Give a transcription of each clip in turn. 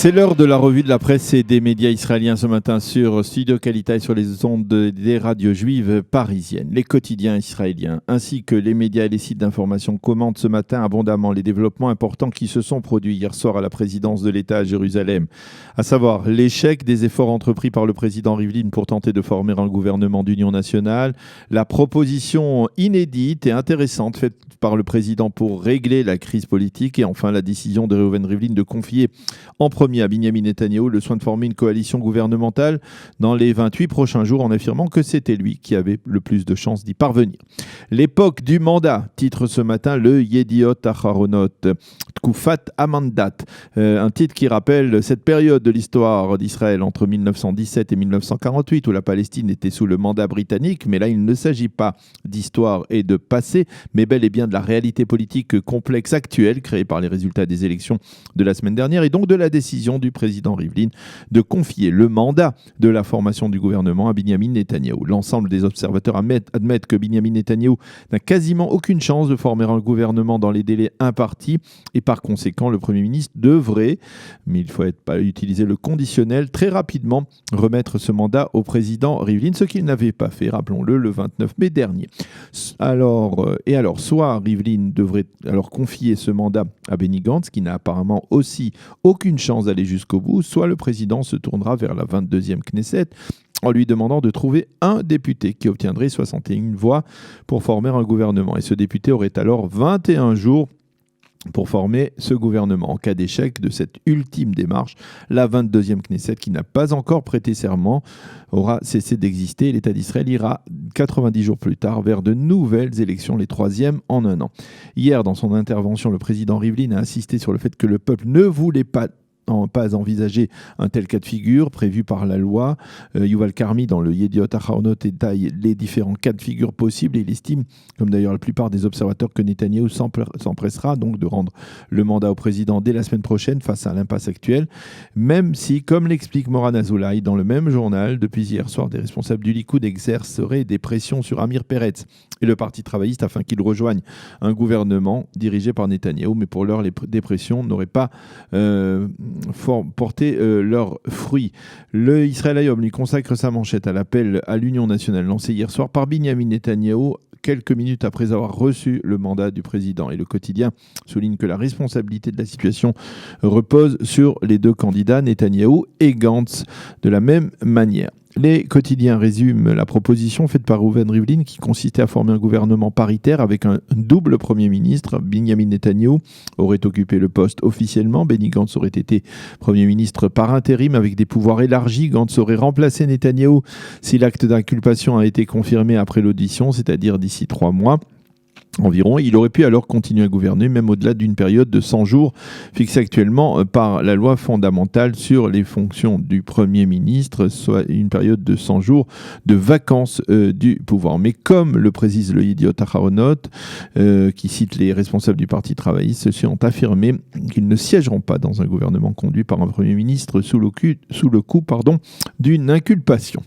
C'est l'heure de la revue de la presse et des médias israéliens ce matin sur Studio Qualité et sur les ondes des radios juives parisiennes. Les quotidiens israéliens ainsi que les médias et les sites d'information commentent ce matin abondamment les développements importants qui se sont produits hier soir à la présidence de l'État à Jérusalem, à savoir l'échec des efforts entrepris par le président Rivlin pour tenter de former un gouvernement d'union nationale, la proposition inédite et intéressante faite par le président pour régler la crise politique et enfin la décision de Reuven Rivlin de confier en premier à Binyamin Netanyahou le soin de former une coalition gouvernementale dans les 28 prochains jours en affirmant que c'était lui qui avait le plus de chances d'y parvenir. L'époque du mandat, titre ce matin le Yediot Aharonot, Tkufat Amandat, un titre qui rappelle cette période de l'histoire d'Israël entre 1917 et 1948 où la Palestine était sous le mandat britannique, mais là il ne s'agit pas d'histoire et de passé, mais bel et bien de la réalité politique complexe actuelle créée par les résultats des élections de la semaine dernière et donc de la décision du président Rivlin de confier le mandat de la formation du gouvernement à Binyamin Netanyahou. L'ensemble des observateurs admettent que Binyamin Netanyahou n'a quasiment aucune chance de former un gouvernement dans les délais impartis et par conséquent le Premier ministre devrait, mais il faut pas utiliser le conditionnel, très rapidement remettre ce mandat au président Rivlin, ce qu'il n'avait pas fait, rappelons-le, le 29 mai dernier. Alors, soit Rivlin devrait alors confier ce mandat à Benny Gantz, qui n'a apparemment aussi aucune chance d'aller jusqu'au bout, soit le président se tournera vers la 22e Knesset en lui demandant de trouver un député qui obtiendrait 61 voix pour former un gouvernement. Et ce député aurait alors 21 jours pour former ce gouvernement. En cas d'échec de cette ultime démarche, la 22e Knesset, qui n'a pas encore prêté serment, aura cessé d'exister et l'État d'Israël ira 90 jours plus tard vers de nouvelles élections, les troisièmes en un an. Hier, dans son intervention, le président Rivlin a insisté sur le fait que le peuple ne voulait pas envisager un tel cas de figure prévu par la loi. Yuval Karmi, dans le Yediot Aharonot, détaille les différents cas de figure possibles et il estime, comme d'ailleurs la plupart des observateurs, que Netanyahou s'empressera donc de rendre le mandat au président dès la semaine prochaine face à l'impasse actuelle, même si, comme l'explique Moran Azoulay dans le même journal, depuis hier soir, des responsables du Likoud exerceraient des pressions sur Amir Peretz et le Parti travailliste afin qu'ils rejoignent un gouvernement dirigé par Netanyahou, mais pour l'heure, des pressions n'auraient pas porter leurs fruits. Le Israël Hayom lui consacre sa manchette à l'appel à l'Union nationale lancé hier soir par Binyamin Netanyahou quelques minutes après avoir reçu le mandat du président. Et le quotidien souligne que la responsabilité de la situation repose sur les deux candidats, Netanyahou et Gantz, de la même manière. Les quotidiens résument la proposition faite par Reuven Rivlin qui consistait à former un gouvernement paritaire avec un double Premier ministre. Binyamin Netanyahou aurait occupé le poste officiellement. Benny Gantz aurait été Premier ministre par intérim avec des pouvoirs élargis. Gantz aurait remplacé Netanyahou si l'acte d'inculpation a été confirmé après l'audition, c'est-à-dire d'ici 3 mois. Environ. Il aurait pu alors continuer à gouverner, même au-delà d'une période de 100 jours fixée actuellement par la loi fondamentale sur les fonctions du Premier ministre, soit une période de 100 jours de vacances du pouvoir. Mais comme le précise le Yediot Aharonot, qui cite les responsables du Parti travailliste, ceux-ci ont affirmé qu'ils ne siégeront pas dans un gouvernement conduit par un Premier ministre sous le coup d'une inculpation.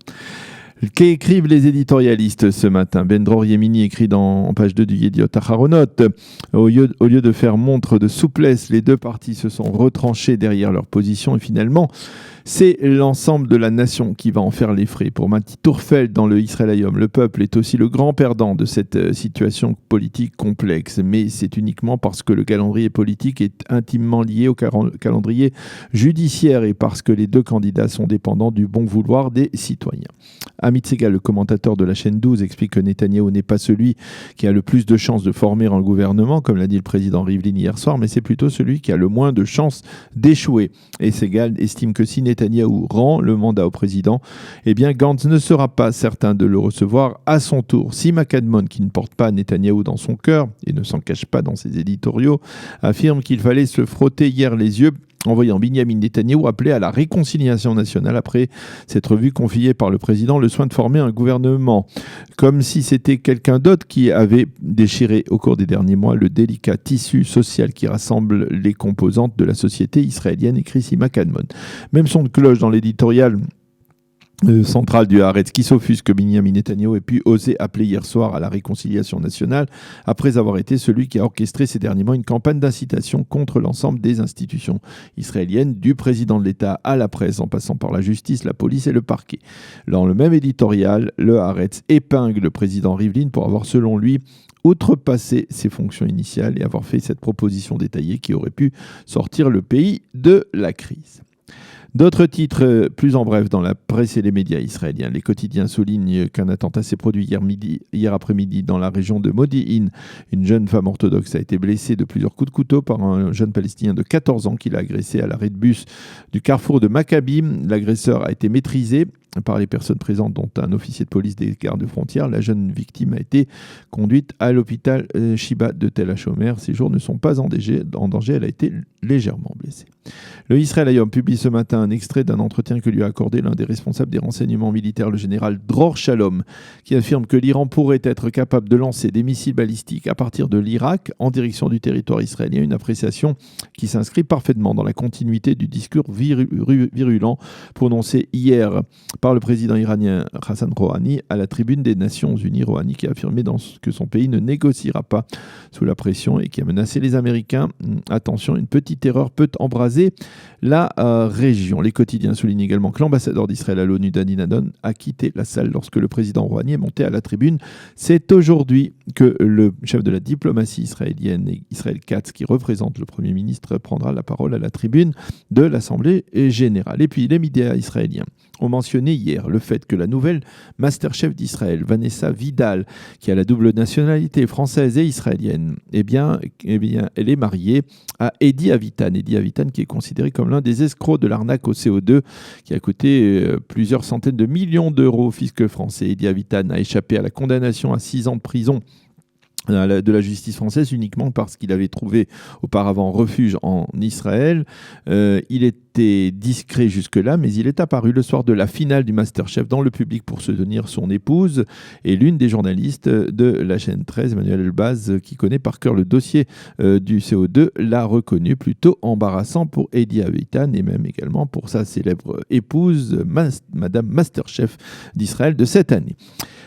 Qu'écrivent les éditorialistes ce matin? Ben Dror Yemini écrit en page 2 du Yediot Aharonot, au lieu de faire montre de souplesse, les deux partis se sont retranchés derrière leur position et finalement, c'est l'ensemble de la nation qui va en faire les frais. Pour Mati Tourfeld dans le Israël Hayom, le peuple est aussi le grand perdant de cette situation politique complexe, mais c'est uniquement parce que le calendrier politique est intimement lié au calendrier judiciaire et parce que les deux candidats sont dépendants du bon vouloir des citoyens. Amit Segal, le commentateur de la chaîne 12, explique que Netanyahou n'est pas celui qui a le plus de chances de former un gouvernement, comme l'a dit le président Rivlin hier soir, mais c'est plutôt celui qui a le moins de chances d'échouer. Et Segal estime que si Netanyahou rend le mandat au président, eh bien Gantz ne sera pas certain de le recevoir à son tour. Si McCadmon, qui ne porte pas Netanyahou dans son cœur et ne s'en cache pas dans ses éditoriaux, affirme qu'il fallait se frotter hier les yeux en voyant Binyamin Netanyahou appeler à la réconciliation nationale après s'être vu confier par le président le soin de former un gouvernement. Comme si c'était quelqu'un d'autre qui avait déchiré au cours des derniers mois le délicat tissu social qui rassemble les composantes de la société israélienne, écrit Sima Kadmon. Même son de cloche dans l'éditorial central du Haaretz qui s'offusque que Benyamin Netanyahou ait pu oser appeler hier soir à la réconciliation nationale après avoir été celui qui a orchestré ces derniers mois une campagne d'incitation contre l'ensemble des institutions israéliennes, du président de l'État à la presse en passant par la justice, la police et le parquet. Dans le même éditorial, le Haaretz épingle le président Rivlin pour avoir, selon lui, outrepassé ses fonctions initiales et avoir fait cette proposition détaillée qui aurait pu sortir le pays de la crise. D'autres titres plus en bref dans la presse et les médias israéliens. Les quotidiens soulignent qu'un attentat s'est produit hier après-midi dans la région de Modi'in. Une jeune femme orthodoxe a été blessée de plusieurs coups de couteau par un jeune Palestinien de 14 ans qui l'a agressée à l'arrêt de bus du carrefour de Maccabi. L'agresseur a été maîtrisé par les personnes présentes, dont un officier de police des gardes-frontières. La jeune victime a été conduite à l'hôpital Shiba de Tel HaShomer. Ses jours ne sont pas en danger. Elle a été légèrement blessée. Le Israël Hayom publie ce matin un extrait d'un entretien que lui a accordé l'un des responsables des renseignements militaires, le général Dror Shalom, qui affirme que l'Iran pourrait être capable de lancer des missiles balistiques à partir de l'Irak en direction du territoire israélien, une appréciation qui s'inscrit parfaitement dans la continuité du discours virulent prononcé hier par le président iranien Hassan Rouhani à la tribune des Nations Unies. Rouhani qui a affirmé que son pays ne négociera pas sous la pression et qui a menacé les Américains. Attention, une petite erreur peut embraser la région. Les quotidiens soulignent également que l'ambassadeur d'Israël à l'ONU, Dani Danon, a quitté la salle lorsque le président Rouhani est monté à la tribune. C'est aujourd'hui que le chef de la diplomatie israélienne, Israël Katz, qui représente le Premier ministre, prendra la parole à la tribune de l'Assemblée générale. Et puis les médias israéliens ont mentionné hier le fait que la nouvelle masterchef d'Israël, Vanessa Vidal, qui a la double nationalité française et israélienne, eh bien, elle est mariée à Eddie Avitan. Eddie Avitan qui est considéré comme l'un des escrocs de l'arnaque au CO2 qui a coûté plusieurs centaines de millions d'euros au fisc français. Eddie Avitan a échappé à la condamnation à 6 ans de prison de la justice française uniquement parce qu'il avait trouvé auparavant refuge en Israël. Il était discret jusque-là, mais il est apparu le soir de la finale du Masterchef dans le public pour soutenir son épouse et l'une des journalistes de la chaîne 13, Emmanuel Elbaz, qui connaît par cœur le dossier du CO2, l'a reconnu plutôt embarrassant pour Eddie Avitan et même également pour sa célèbre épouse, Madame Masterchef d'Israël de cette année.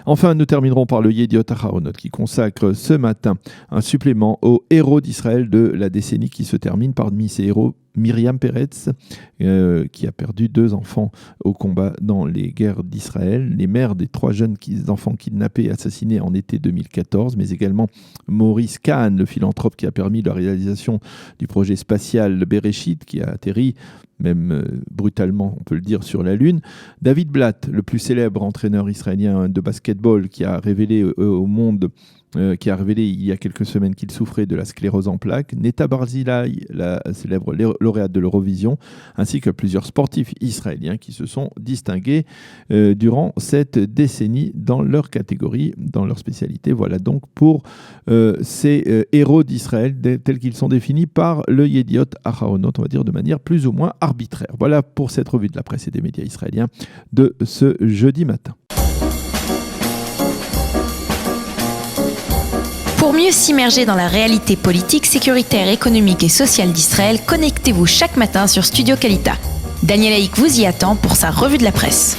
Enfin, nous terminerons par le Yediot Aharonot qui consacre ce matin un supplément aux héros d'Israël de la décennie qui se termine. Parmi ces héros, Myriam Peretz, qui a perdu 2 enfants au combat dans les guerres d'Israël, les mères des 3 jeunes enfants kidnappés et assassinés en été 2014, mais également Maurice Kahn, le philanthrope qui a permis la réalisation du projet spatial Bereshit, qui a atterri même brutalement, on peut le dire, sur la Lune. David Blatt, le plus célèbre entraîneur israélien de basketball, qui a révélé au monde il y a quelques semaines qu'il souffrait de la sclérose en plaques, Netta Barzilai, la célèbre lauréate de l'Eurovision, ainsi que plusieurs sportifs israéliens qui se sont distingués durant cette décennie dans leur catégorie, dans leur spécialité. Voilà donc pour ces héros d'Israël tels qu'ils sont définis par le Yediot Aharonot, on va dire de manière plus ou moins arbitraire. Voilà pour cette revue de la presse et des médias israéliens de ce jeudi matin. Pour mieux s'immerger dans la réalité politique, sécuritaire, économique et sociale d'Israël, connectez-vous chaque matin sur Studio Kalita. Daniel Haïk vous y attend pour sa revue de la presse.